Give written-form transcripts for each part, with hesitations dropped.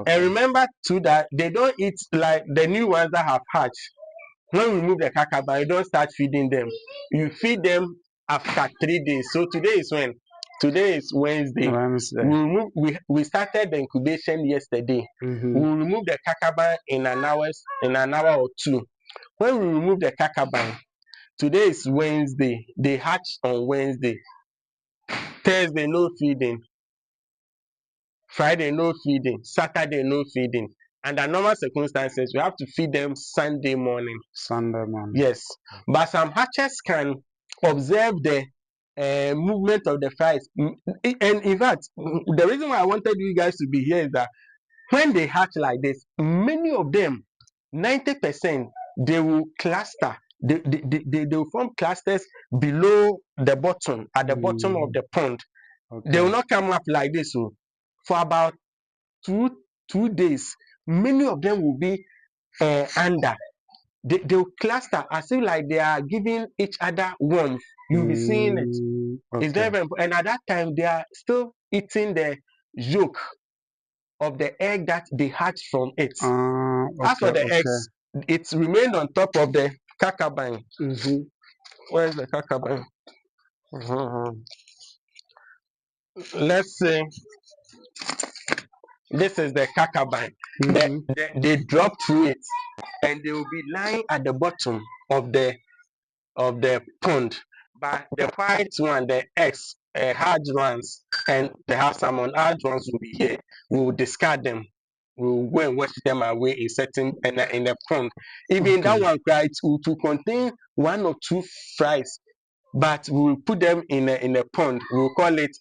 And remember too that they don't eat like the new ones that have hatched. When we remove the kakaba, you don't start feeding them. You feed them after 3 days. So today is when? Today is Wednesday. We started the incubation yesterday. We will remove the kakaba in an hour or two. When we remove the kakaba, today is Wednesday. They hatch on Wednesday. Thursday no feeding. Friday no feeding. Saturday no feeding. Under normal circumstances, we have to feed them Sunday morning. Yes, but some hatchers can observe the movement of the flies. And in fact, the reason why I wanted you guys to be here is that when they hatch like this, many of them, 90%, they will cluster. They will form clusters below the bottom, at the bottom of the pond. They will not come up like this. So for about two days, many of them will be under. They will cluster as if like they are giving each other warmth. You'll be seeing it. It's very, very important. And at that time, they are still eating the yolk of the egg that they hatched from it. As for the eggs, it remained on top of the kakabine. Where's the kakabine? Let's say this is the kakabine. They drop through it, and they will be lying at the bottom of the pond. But the white one, the eggs, hard ones, and they have some hard ones will be here. We will discard them. We will go and wash them away in the pond. Even that one cry to contain one or two fries, but we will put them in a pond. We will call it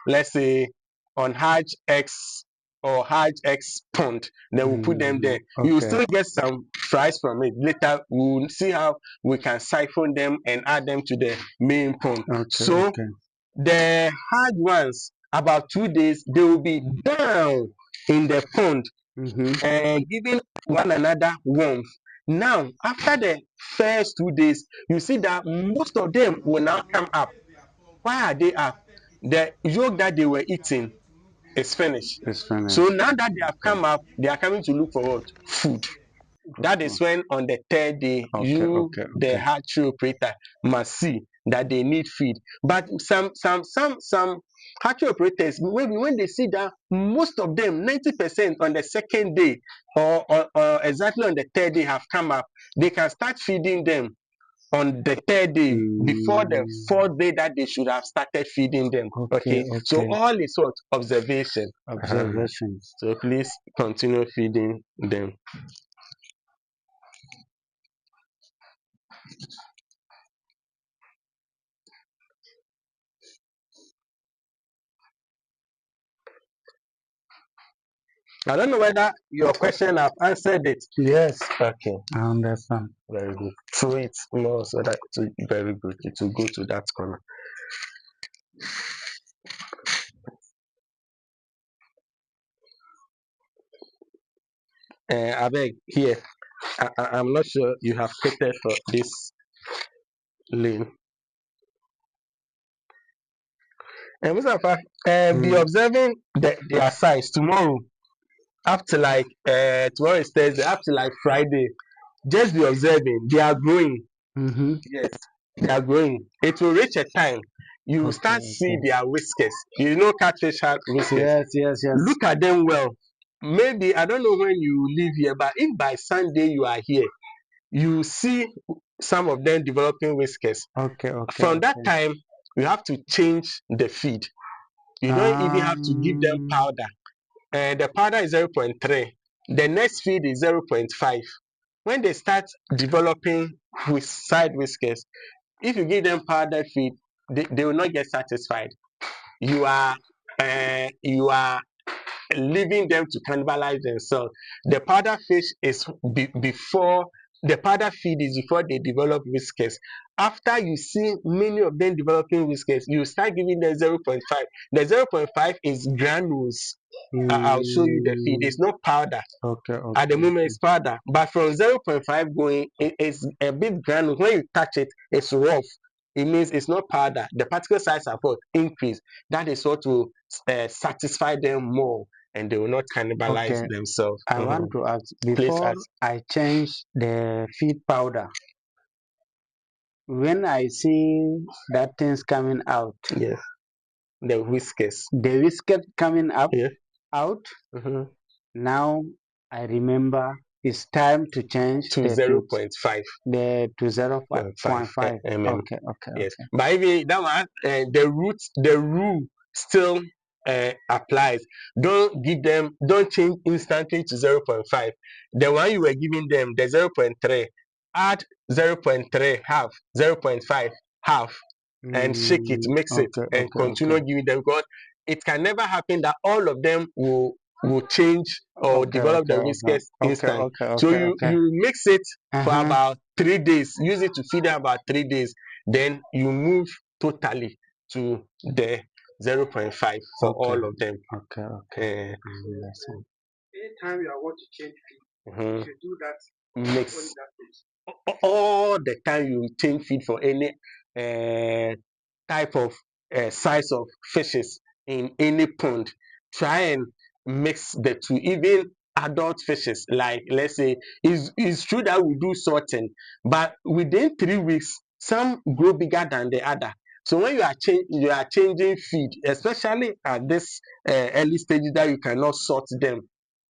let's say on hard eggs or hard eggs pond. Then we'll put them there. You will still get some fries from it. Later we'll see how we can siphon them and add them to the main pond. The hard ones, about 2 days, they will be down in the pond and giving one another warmth. Now, after the first 2 days, you see that most of them will now come up. Why are they up? The yolk that they were eating is finished. So now that they have come up, they are coming to look for what? Food. That is when on the third day, the hatchery operator, must see that they need feed. But some hatchery operators, maybe when they see that most of them, 90% on the second day or exactly on the third day have come up, they can start feeding them on the third day before the fourth day that they should have started feeding them. So all is what? Observation. So please continue feeding them. I don't know whether your question I've answered it. Yes. Okay. I understand. Very good. Throw it more so that it will be very good. It will go to that corner. I beg here. I'm not sure you have quoted for this lane. And Mustafa, be observing their size tomorrow. Up to like tomorrow is Thursday. Up to like Friday, just be observing. They are growing. Yes, they are growing. It will reach a time you start see their whiskers. You know, catfish have whiskers. Yes. Look at them well. Maybe I don't know when you live here, but if by Sunday you are here, you see some of them developing whiskers. From that time, you have to change the feed. You don't even have to give them powder. The powder is 0.3. The next feed is 0.5. When they start developing with side whiskers, if you give them powder feed, they will not get satisfied. You are leaving them to cannibalize themselves. The powder fish is before the powder feed is before they develop whiskers. After you see many of them developing whiskers, you start giving them 0.5. The 0.5 is granules. I'll show you the feed. It's not powder. At the moment, it's powder. But from 0.5 going, it's a bit granules. When you touch it, it's rough. It means it's not powder. The particle size of what increase. That is what will satisfy them more. and they will not cannibalize Okay. themselves. I want to ask, Please before ask. I change the feed powder, when I see that things coming out, Yes, the whiskers. the whisker coming up Yes. out, Mhm. now I remember it's time to change To the feed, 0.5. the to zero Five point 5. mm. Okay, okay, Yes, okay. but even that one, the rule still applies. Don't give them, don't change instantly to 0.5. The one you were giving them, the 0.3, add 0.3 half, 0.5 half, and shake it, mix it, Okay, and okay, okay, continue giving them, because it can never happen that all of them will change or okay, develop okay, the okay, whiskers okay, instant. okay, So okay, okay. you mix it for Uh-huh. about 3 days. Use it to feed them about 3 days. Then you move totally to the 0.5 for Okay, all of them. okay, okay. Uh, Understand. anytime you are want to change feed, you should do that. Mix all the time you change feed for any type of size of fishes in any pond. Try and mix the two, even adult fishes. Like, let's say, it's true that we do sorting, but within 3 weeks some grow bigger than the other. So when you are changing feed, especially at this early stages that you cannot sort them,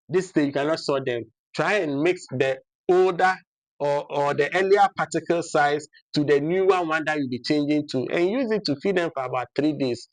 this stage you cannot sort them, try and mix the older or the earlier particle size to the newer one that you'll be changing to, and use it to feed them for about 3 days.